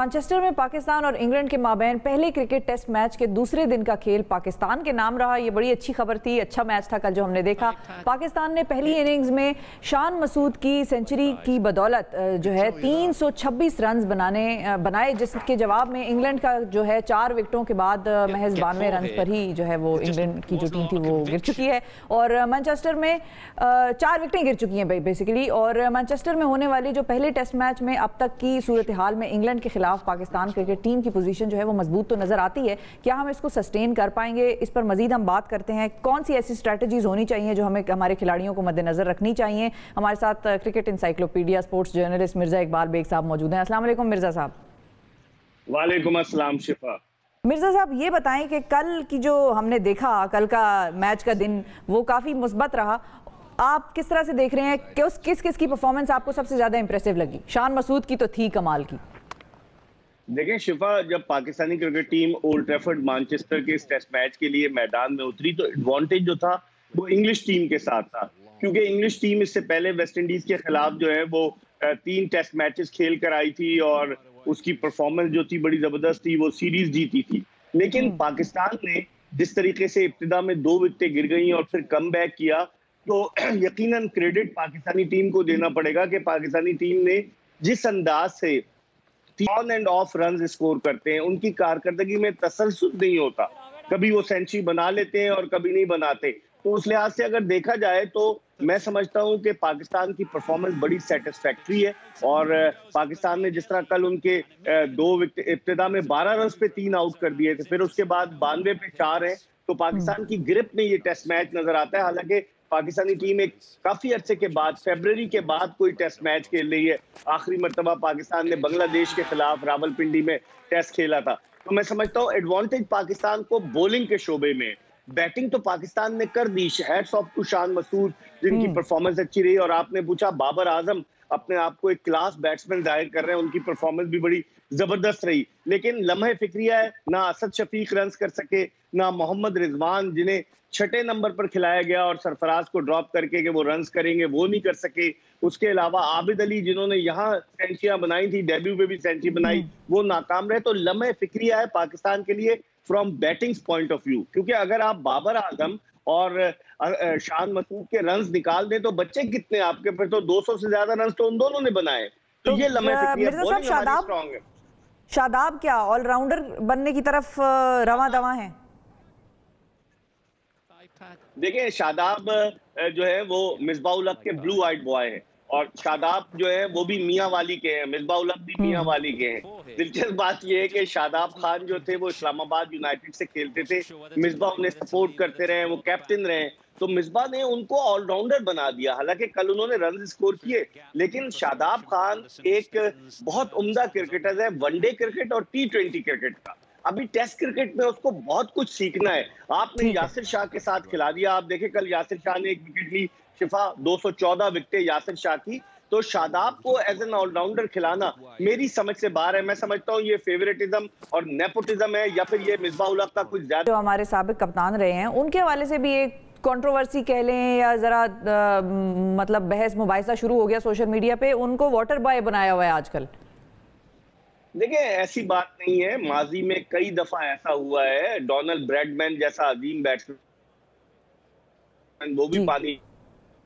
Manchester में पाकिस्तान और England के माबैन पहले क्रिकेट टेस्ट मैच के दूसरे दिन का खेल पाकिस्तान के नाम रहा। ये बड़ी अच्छी खबर थी, अच्छा मैच था कल जो हमने देखा। पाकिस्तान ने पहली इनिंग्स में शान मसूद की सेंचुरी की बदौलत जो है 326 रन बनाए, जिसके जवाब में इंग्लैंड का जो है 4 विकेटों के बाद महज 92 रन पर ही जो है वो इंग्लैंड की जो टीम थी वो गिर चुकी है और मैनचेस्टर में 4 विकेटें गिर चुकी हैं बेसिकली। और मैनचेस्टर में होने वाली जो पहले टेस्ट मैच में अब तक की सूरत हाल में इंग्लैंड के खिलाफ पाकिस्तान क्रिकेट टीम की पोजीशन जो है वो मजबूत तो नजर आती है। क्या हम इसको सस्टेन कर पाएंगे, इस पर मजीद हम बात करते हैं। कौन सी ऐसी स्ट्रैटेजीज होनी चाहिए जो हमें हमारे खिलाड़ियों को मद्देनजर रखनी चाहिए। हमारे साथ cricket encyclopedia sports journalist Mirza Iqbal Baig साहब मौजूद हैं। अस्सलाम वालेकुम मिर्जा साहब। वालेकुम अस्सलाम शिफा। मिर्जा साहब ये बताएं कि कल की जो हमने देखा, कल का मैच का दिन वो काफी मुस्बत रहा। आप किस तरह से देख रहे हैं कि किस किस की परफॉर्मेंस आपको सबसे ज्यादा इंप्रेसिव लगी? शान मसूद की तो थी कमाल की। देखें शिफा, जब Pakistani cricket team old Trafford Manchester के इस टेस्ट मैच के लिए मैदान में उतरी तो एडवांटेज जो था वो इंग्लिश टीम के साथ था, क्योंकि इंग्लिश टीम इससे पहले वेस्ट इंडीज के खिलाफ जो है वो 3 टेस्ट मैचेस खेल कर आई थी और उसकी परफॉर्मेंस जो थी बड़ी जबरदस्त थी, वो सीरीज जीती थी। लेकिन पाकिस्तान ने जिस तरीके से इब्तिदा में 2 विकेटें गिर गई और फिर कम बैक किया, तो यकीनन क्रेडिट पाकिस्तानी टीम को देना पड़ेगा कि पाकिस्तानी टीम ने जिस अंदाज से on end of run score करते हैं, उनकी कारकर्दगी में तसलसल नहीं होता। कभी वो सेंचुरी बना लेते हैं और कभी नहीं बनाते। तो उस लिहाज से अगर देखा जाए तो मैं समझता हूं कि पाकिस्तान की परफॉर्मेंस बड़ी सेटिस्फैक्ट्री है। और पाकिस्तान ने जिस तरह कल उनके 2 विकेट इब्तिदा में 12 रन पे 3 आउट कर दिए थे, फिर उसके बाद 92 पे 4 है, तो पाकिस्तान की ग्रिप में ये टेस्ट मैच नजर आता है। हालांकि पाकिस्तानी टीम एक काफी अरसे के बाद, फरवरी के बाद कोई टेस्ट मैच खेल रही है। आखिरी मर्तबा पाकिस्तान ने बांग्लादेश के खिलाफ रावलपिंडी में टेस्ट खेला था। तो मैं समझता हूँ एडवांटेज पाकिस्तान को बॉलिंग के शोबे में। बैटिंग तो पाकिस्तान ने कर दी, hats off to Shan Masood जिनकी परफॉर्मेंस अच्छी रही। और आपने पूछा बाबर आजम अपने आप को एक क्लास बैट्समैन जाहिर कर रहे हैं, उनकी परफॉर्मेंस भी बड़ी जबरदस्त रही। लेकिन लम्हे फिक्रिया है, ना असद शफीक रन कर सके, ना मोहम्मद रिजवान जिन्हें 6 नंबर पर खिलाया गया और सरफराज को ड्रॉप करके कि वो रन्स करेंगे, वो नहीं कर सके। उसके अलावा आबिद अली जिन्होंने यहाँ सेंचुरियां बनाई थी, डेब्यू पे भी सेंचुरी बनाई, वो नाकाम रहे। तो लम्हे फिक्रिया है पाकिस्तान के लिए from batting point of view, क्योंकि अगर आप बाबर आजम और शान मसूद के रन्स निकाल दें तो बच्चे कितने आपके, फिर तो 200 से ज्यादा रन्स तो उन दोनों ने बनाए। तो ये लम्हे फिक्रिया, बॉलिंग हमारी स्ट्रांग है। शादाब क्या ऑलराउंडर बनने की तरफ रवां दवां है? देखिए शादाब जो है वो मिसबाह उल हक के ब्लू आइड बॉय है, और शादाब जो है वो भी मियां वाली के हैं, मिसबाह उल हक भी मियां वाली के हैं। दिलचस्प बात ये है कि शादाब खान जो थे वो इस्लामाबाद यूनाइटेड से खेलते थे, मिसबाह उन्हें सपोर्ट करते रहे, वो कैप्टन रहे, तो मिसबाह ने उनको ऑलराउंडर बना दिया। हालांकि कल उन्होंने रन स्कोर किए, लेकिन शादाब खान एक बहुत उम्दा क्रिकेटर है वनडे क्रिकेट और T20 क्रिकेट का। अभी टेस्ट क्रिकेट में उसको बहुत कुछ सीखना है। आपने यासिर शाह के साथ खिला दिया, आप देखें कल यासिर शाह ने 1 विकेट ली, शिफा 214 विकेटें यासिर शाह की। तो शादाब को एज एन ऑलराउंडर खिलाना मेरी समझ से बाहर है। मैं समझता हूँ ये फेवरेटिज्म और नेपोटिज्म है, या फिर ये मिसबाह उल हक का कुछ ज्यादा। जो हमारे साबिक कप्तान रहे हैं उनके हवाले से भी एक कंट्रोवर्सी कह लें या जरा मतलब बहस मुबाहिसा शुरू हो गया सोशल मीडिया पे, उनको वाटर बॉय बनाया हुआ है आजकल। देखिए ऐसी बात नहीं है, माजी में कई दफा ऐसा हुआ है। डोनाल्ड ब्रैडमैन जैसा अजीम बैट्समैन वो भी पानी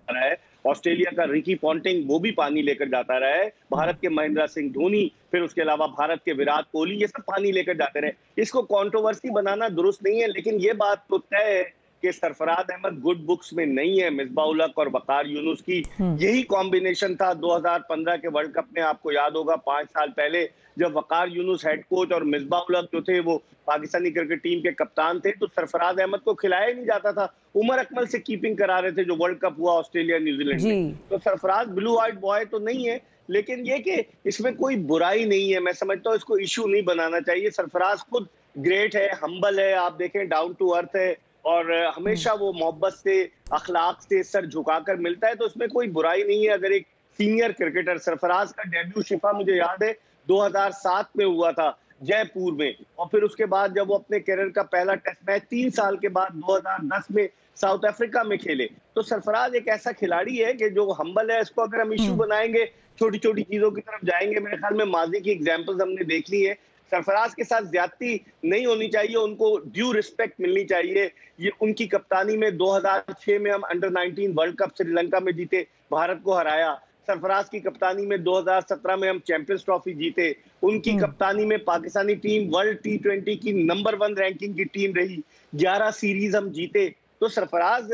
रहा है, ऑस्ट्रेलिया का रिकी पॉन्टिंग वो भी पानी लेकर जाता रहा है, भारत के महेंद्र सिंह धोनी, फिर उसके अलावा भारत के विराट कोहली, ये सब पानी लेकर जाते रहे। इसको कंट्रोवर्सी बनाना दुरुस्त नहीं है, लेकिन ये बात तो तय है कि सरफराज अहमद गुड बुक्स में नहीं है। मिसबाह उल हक और वकार यूनुस की यही कॉम्बिनेशन था 2015 के वर्ल्ड कप में। आपको याद होगा 5 साल पहले जब वकार यूनुस हेड कोच और मिसबाह उल हक जो थे वो पाकिस्तानी क्रिकेट टीम के कप्तान थे, तो सरफराज अहमद को खिलाया नहीं जाता था। उमर अकमल से कीपिंग करा रहे थे जो वर्ल्ड कप हुआ ऑस्ट्रेलिया न्यूजीलैंड में। तो सरफराज ब्लू आइड बॉय तो नहीं है, लेकिन ये कि इसमें कोई बुराई नहीं है। मैं समझता हूँ इसको इशू नहीं बनाना चाहिए। सरफराज खुद ग्रेट है, हम्बल है, आप देखें डाउन टू अर्थ है, और हमेशा वो मोहब्बत से, अखलाक से सर झुकाकर मिलता है, तो इसमें कोई बुराई नहीं है। अगर एक सीनियर क्रिकेटर, सरफराज का डेब्यू शिफा मुझे याद है 2007 में हुआ था जयपुर में, और फिर उसके बाद जब वो अपने करियर का पहला टेस्ट मैच 3 साल के बाद 2010 में साउथ अफ्रीका में खेले। तो सरफराज एक ऐसा खिलाड़ी है कि जो हम्बल है, इसको अगर हम इशू बनाएंगे, छोटी छोटी चीजों की तरफ जाएंगे, मेरे ख्याल में माजी की एग्जाम्पल्स हमने देख ली है। सरफराज के साथ ज्यादती नहीं होनी चाहिए, उनको ड्यू रिस्पेक्ट मिलनी चाहिए। ये उनकी कप्तानी में 2006 में हम अंडर 19 वर्ल्ड कप श्रीलंका में जीते, भारत को हराया। सरफराज की कप्तानी में 2017 में हम चैंपियंस ट्रॉफी जीते। उनकी कप्तानी में पाकिस्तानी टीम वर्ल्ड T20 की नंबर 1 रैंकिंग की टीम रही, 11 सीरीज हम जीते। तो सरफराज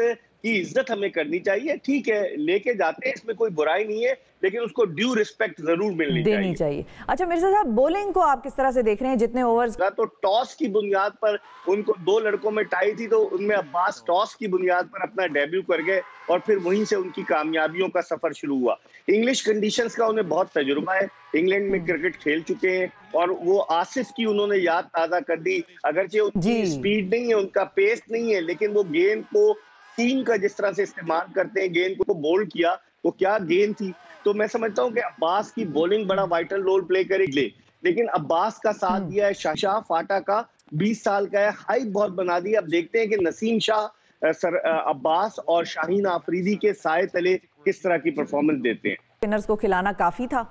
की इज्जत हमें करनी चाहिए। ठीक है, लेके जाते हैं, इसमें कोई बुराई नहीं है, लेकिन उसको ड्यू रिस्पेक्ट जरूर देनी चाहिए। अच्छा मिर्जा साहब, बॉलिंग को आप किस तरह से देख रहे हैं? जितने ओवर्स तो टॉस की बुनियाद पर उनको 2 लड़कों में टाई थी, तो उनमें अब्बास टॉस की बुनियाद पर अपना डेब्यू कर गए और फिर वहीं से उनकी कामयाबियों का सफर शुरू हुआ। इंग्लिश कंडीशंस का उन्हें बहुत तजुर्बा है, इंग्लैंड में क्रिकेट खेल चुके हैं, और वो आसिफ की उन्होंने याद ताजा कर दी। अगरचे उनकी स्पीड नहीं है, उनका पेस नहीं है, लेकिन वो गेंद को टीम का जिस तरह से इस्तेमाल करते हैं, गेंद को बोल्ड किया, वो क्या गेंद थी। तो मैं समझता हूं कि अब्बास की बॉलिंग बड़ा वाइटल रोल प्ले करेगी, लेकिन अब्बास का साथ दिया है शाह फाटा का, 20 साल का है, हाइट बहुत बना दी। अब देखते हैं कि नसीम शाह, अब्बास और शाहीन आफरीदी के साए तले किस तरह की परफॉर्मेंस देते हैं। स्पिनर्स को खिलाना काफी था,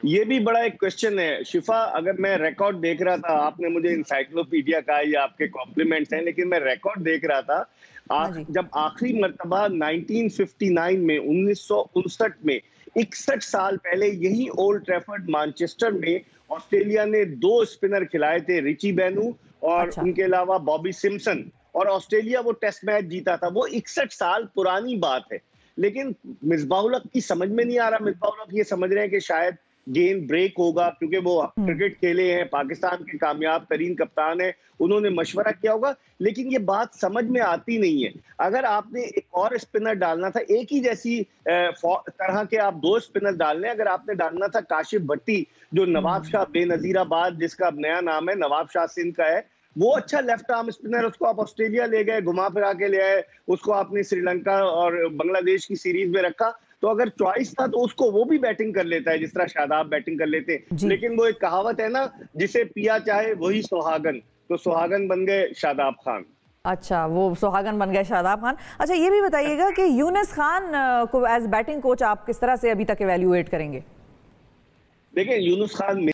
ये भी बड़ा एक क्वेश्चन है शिफा। अगर मैं रिकॉर्ड देख रहा था, आपने मुझे इंसाइक्लोपीडिया कहा, ये आपके कॉम्प्लीमेंट्स हैं, लेकिन मैं रिकॉर्ड देख रहा था, जब आखिरी मर्तबा 1959 में 1959 में 61 साल पहले यही ओल्ड ट्रैफर्ड मैनचेस्टर में ऑस्ट्रेलिया ने 2 स्पिनर खिलाए थे, रिची बेनू और उनके अलावा बॉबी सिम्पसन, और ऑस्ट्रेलिया वो टेस्ट मैच जीता था। वो 61 साल पुरानी बात है, लेकिन मिसबाह-उल हक की समझ में नहीं आ रहा। मिसबाह-उल हक ये समझ रहे हैं कि शायद गेम ब्रेक होगा, क्योंकि वो क्रिकेट खेले हैं, पाकिस्तान के कामयाब तरीन कप्तान है, उन्होंने मशवरा किया होगा, लेकिन ये बात समझ में आती नहीं है। अगर आपने एक और स्पिनर डालना था, एक ही जैसी तरह के आप 2 स्पिनर डालने, अगर आपने डालना था काशिफ भट्टी, जो नवाब शाह बेनजीराबाद, जिसका अब नया नाम है, नवाब शाह सिंध का है, वो अच्छा लेफ्ट आर्म स्पिनर, उसको आप ऑस्ट्रेलिया ले गए, घुमा फिरा के ले आए, उसको आपने श्रीलंका और बांग्लादेश की सीरीज में रखा। तो अगर चॉइस था तो उसको वो भी बैटिंग कर लेता है, जिस तरह शादाब बैटिंग कर लेते हैं। लेकिन वो एक कहावत है ना, जिसे पिया चाहे वही सुहागन, तो सुहागन बन गए शादाब खान। अच्छा, वो सुहागन बन गए शादाब खान। अच्छा, ये भी बताइएगा कि यूनुस खान को एज बैटिंग कोच आप किस तरह से अभी तक इवैल्यूएट करेंगे? देखिए, Yunus Khan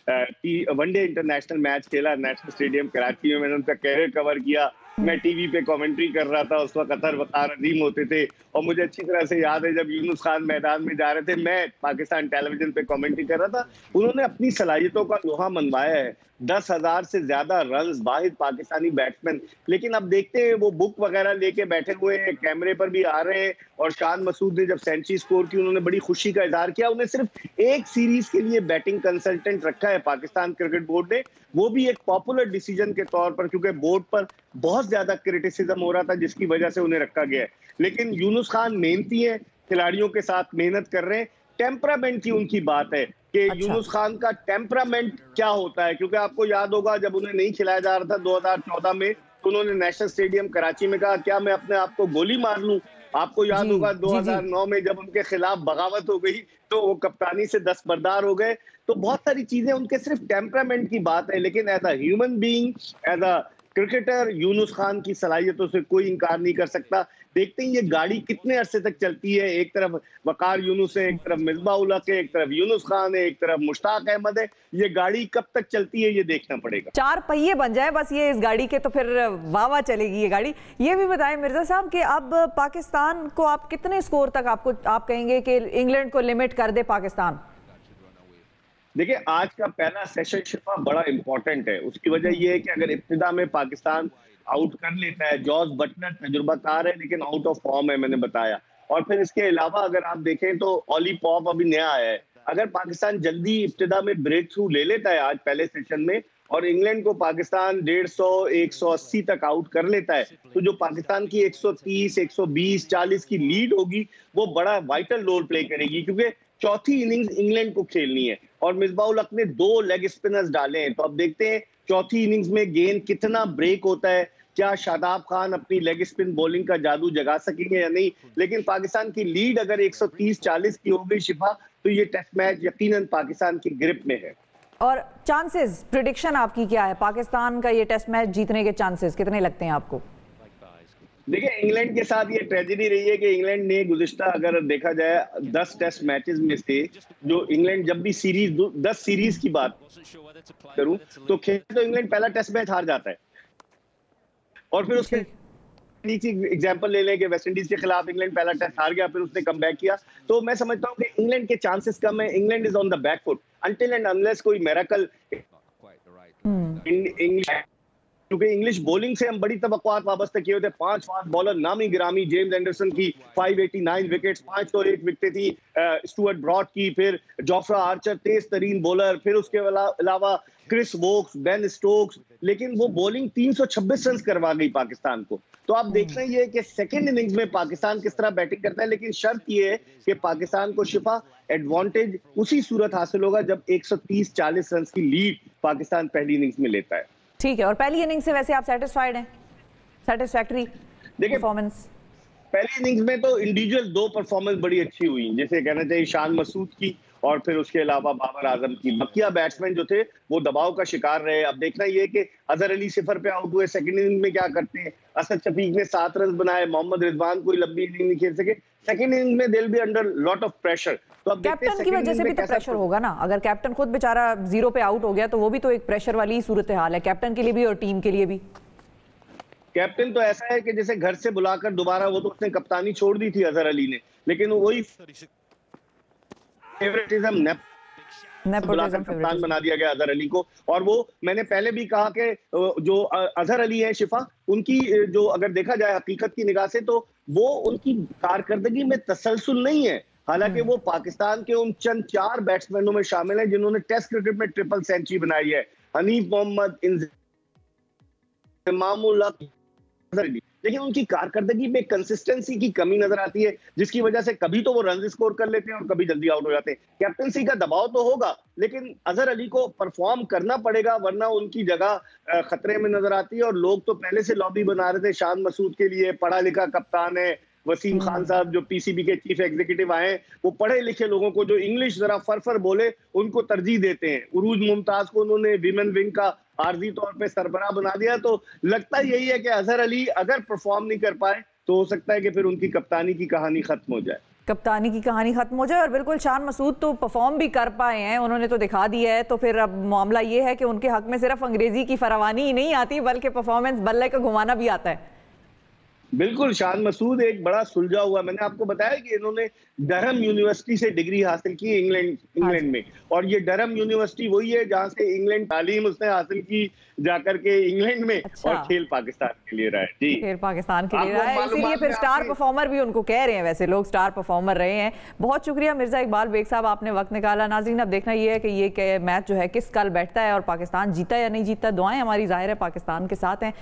one day international match खेला नेशनल स्टेडियम कराची में, मैंने उनका कैरियर कवर किया। मैं टीवी पे कमेंट्री कर रहा था, उस वक्त अतर वकार अजीम होते थे, और मुझे अच्छी तरह से याद है जब यूनुस खान मैदान में जा रहे थे, मैं पाकिस्तान टेलीविजन पे कमेंट्री कर रहा था। उन्होंने अपनी सलाहियतों का लोहा मनवाया है, 10,000 से ज्यादा रन्स, वाहिद पाकिस्तानी बैट्समैन। लेकिन अब देखते हैं, वो बुक वगैरह लेके बैठे हुए हैं, कैमरे पर भी आ रहे हैं, और शान मसूद ने जब सेंचुरी स्कोर की, उन्होंने बड़ी खुशी का इजहार किया। उन्हें सिर्फ एक सीरीज के लिए बैटिंग कंसल्टेंट रखा है पाकिस्तान क्रिकेट बोर्ड ने, वो भी एक पॉपुलर डिसीजन के तौर पर, क्योंकि बोर्ड पर बहुत ज्यादा क्रिटिसिज्म हो रहा था, जिसकी वजह से उन्हें रखा गया है। लेकिन यूनुस खान मेहनती है, खिलाड़ियों के साथ मेहनत कर रहे हैं। टेम्परामेंट की उनकी बात है कि यूनुस खान का टेम्परामेंट क्या होता है, क्योंकि आपको याद होगा जब उन्हें नहीं खिलाया जा रहा था 2014 में, तो उन्होंने नेशनल स्टेडियम कराची में कहा, क्या मैं अपने आप को गोली मार लूं। आपको याद होगा 2009 में जब उनके खिलाफ बगावत हो गई, तो वो कप्तानी से दस्तबरदार हो गए। तो बहुत सारी चीजें उनके सिर्फ टेम्परामेंट की बात है, लेकिन as a human being, as a cricketer, Younis Khan की सलाहियतों से कोई इंकार नहीं कर सकता। देखते हैं ये गाड़ी कितने अरसे तक चलती है। एक तरफ वकार यूनुस है, एक तरफ मिसबाह-उल हक है, एक तरफ यूनुस खान है, एक तरफ मुश्ताक अहमद है। ये गाड़ी कब तक चलती है, ये देखना पड़ेगा। 4 पहिए बन जाए बस ये इस गाड़ी के, तो फिर वाह चलेगी ये गाड़ी। ये भी बताएं मिर्जा साहब कि अब पाकिस्तान को आप कितने स्कोर तक आप कहेंगे कि इंग्लैंड को लिमिट कर दे पाकिस्तान? देखिए, आज का पहला सेशन शिफा बड़ा इंपॉर्टेंट है। उसकी वजह यह है कि अगर इब्तिदा में पाकिस्तान आउट कर लेता है, जॉस बटलर तजुर्बाकार है लेकिन आउट ऑफ फॉर्म है, मैंने बताया, और फिर इसके अलावा अगर आप देखें तो ऑली पॉप अभी नया आया है। अगर पाकिस्तान जल्दी इब्तिदा में ब्रेक थ्रू ले लेता है आज पहले सेशन में, और इंग्लैंड को पाकिस्तान 150, 180 तक आउट कर लेता है, तो जो पाकिस्तान की 130, 120, 40 की लीड होगी, वो बड़ा वाइटल रोल प्ले करेगी, क्योंकि चौथी इनिंग्स इंग्लैंड को खेलनी है, और मिसबाह-उल हक ने 2 लेग स्पिनर्स डाले हैं। तो अब देखते हैं चौथी इनिंग्स में गेंद कितना ब्रेक होता है, क्या शादाब खान अपनी लेग स्पिन बॉलिंग का जादू जगा सकेंगे या नहीं। लेकिन पाकिस्तान की लीड अगर 130-40 की हो गई शिफा, तो ये टेस्ट मैच यकीनन पाकिस्तान की ग्रिप में है। और चांसेस, प्रिडिक्शन आपकी क्या है? पाकिस्तान का ये टेस्ट मैच जीतने के चांसेस कितने लगते हैं आपको? देखिए, इंग्लैंड के साथ ये ट्रेजेडी रही है कि इंग्लैंड ने गुज़िश्ता अगर देखा जाए 10 टेस्ट मैचेस में से, जो इंग्लैंड जब भी 10 सीरीज की बात करूं तो इंग्लैंड पहला टेस्ट मैच हार जाता है और फिर उसके नीचे एग्जांपल ले लें कि वेस्ट इंडीज के खिलाफ इंग्लैंड पहला टेस्ट हार गया, फिर उसने कमबैक किया। तो मैं समझता हूं कि इंग्लैंड के चांसेस कम है। England is on the back foot until and unless कोई मिरेकल क्योंकि इंग्लिश बॉलिंग से हम बड़ी तवक्कुआत वाबस्ता किए होते। 5 फास्ट बॉलर नामी गिरामी, जेम्स एंडरसन की 589 विकेट्स, 5 तो 1 विकेट थी स्टुअर्ट ब्रॉड की, फिर जोफ्रा आर्चर तेज तरीन बॉलर, फिर उसके अलावा क्रिस वोक्स, बेन स्टोक्स, लेकिन वो बॉलिंग 326 रन करवा गई पाकिस्तान को। तो आप देख रहे हैं कि सेकंड इनिंग्स में पाकिस्तान किस तरह बैटिंग करता है, लेकिन शर्त ये है कि पाकिस्तान को शिफा एडवांटेज उसी सूरत हासिल होगा जब 130-40 रन की लीड पाकिस्तान पहली इनिंग्स में लेता है। ठीक है, और पहली इनिंग से वैसे आप सेटिस्फाइड हैं? Satisfactory performance? पहली इनिंग्स में तो इंडिविजुअल 2 परफॉर्मेंस बड़ी अच्छी हुई, जैसे कहना चाहिए शान मसूद की और फिर उसके अलावा बाबर आजम की। बकिया बैट्समैन जो थे वो दबाव का शिकार रहे। अब देखना ये कि अजहर अली 0 पे आउट हुए, सेकंड इनिंग में क्या करते हैं। असद शफीक ने 7 रन बनाए, मोहम्मद रिजवान कोई लंबी इनिंग नहीं खेल सके। सेकंड इनिंग में they will be under lot of pressure. तो अब कैप्टन की वजह से भी तो प्रेशर होगा ना, अगर कैप्टन खुद बेचारा 0 पे आउट हो गया तो वो भी तो एक प्रेशर वाली सूरत हाल है, कैप्टन के लिए भी और टीम के लिए भी। कैप्टन तो ऐसा है कि जैसे घर से बुलाकर दोबारा, वो तो उसने कप्तानी छोड़ दी थी अजहर अली ने, लेकिन वही फेवरेटिज्म कप्तान बना दिया गया अजहर अली को। और वो मैंने पहले भी कहा कि जो अजहर अली है शिफा, उनकी जो अगर देखा जाए हकीकत की निगाह से तो वो उनकी कारकर्दगी में तसलसल नहीं है। हालांकि वो पाकिस्तान के उन चंद 4 बैट्समैनों में शामिल हैं जिन्होंने टेस्ट क्रिकेट में ट्रिपल सेंचुरी बनाई है। हनीफ मोहम्मद, लेकिन उनकी कारकर्दगी में कंसिस्टेंसी की कमी नजर आती है, जिसकी वजह से कभी तो वो रन स्कोर कर लेते हैं और कभी जल्दी आउट हो जाते हैं। कैप्टनसी का दबाव तो होगा, लेकिन अजहर अली को परफॉर्म करना पड़ेगा, वरना उनकी जगह खतरे में नजर आती है। और लोग तो पहले से लॉबी बना रहे थे शान मसूद के लिए, पढ़ा लिखा कप्तान है। वसीम खान साहब जो पीसीबी के चीफ एग्जीक्यूटिव आए, वो पढ़े लिखे लोगों को जो इंग्लिश जरा फर बोले उनको तरजीह देते हैं। उरूज मुमताज को उन्होंने विमेन विंग का आर्जी तौर पे सरबराह बना दिया। तो लगता यही है कि अजहर अली अगर परफॉर्म नहीं कर पाए तो हो सकता है कि फिर उनकी कप्तानी की कहानी खत्म हो जाए। कप्तानी की कहानी खत्म हो जाए। और बिल्कुल शान मसूद तो परफॉर्म भी कर पाए हैं, उन्होंने तो दिखा दिया है। तो फिर अब मामला ये है कि उनके हक में सिर्फ अंग्रेजी की फरावानी ही नहीं आती बल्कि परफॉर्मेंस बल्ले का घुमाना भी आता है। बिल्कुल, शान मसूद एक बड़ा सुलझा हुआ, मैंने आपको बताया कि इन्होंने डरहम यूनिवर्सिटी से डिग्री हासिल की इंग्लैंड में, और ये डरहम यूनिवर्सिटी वही है जहां से इंग्लैंड तालीम उसने हासिल की जाकर के इंग्लैंड में। अच्छा। और खेल पाकिस्तान के लिए रहा है। जी, खेल पाकिस्तान के लिए रहा है, इसीलिए फिर स्टार परफॉर्मर भी उनको कह रहे हैं। वैसे लोग स्टार परफॉर्मर रहे हैं। बहुत शुक्रिया मिर्जा इकबाल बेग साहब, आपने वक्त निकाला। नाज़रीन, अब देखना ये है कि ये मैच जो है किस कल बैठता है और पाकिस्तान जीता या नहीं जीता। दुआएं हमारी जाहिर है पाकिस्तान के साथ हैं।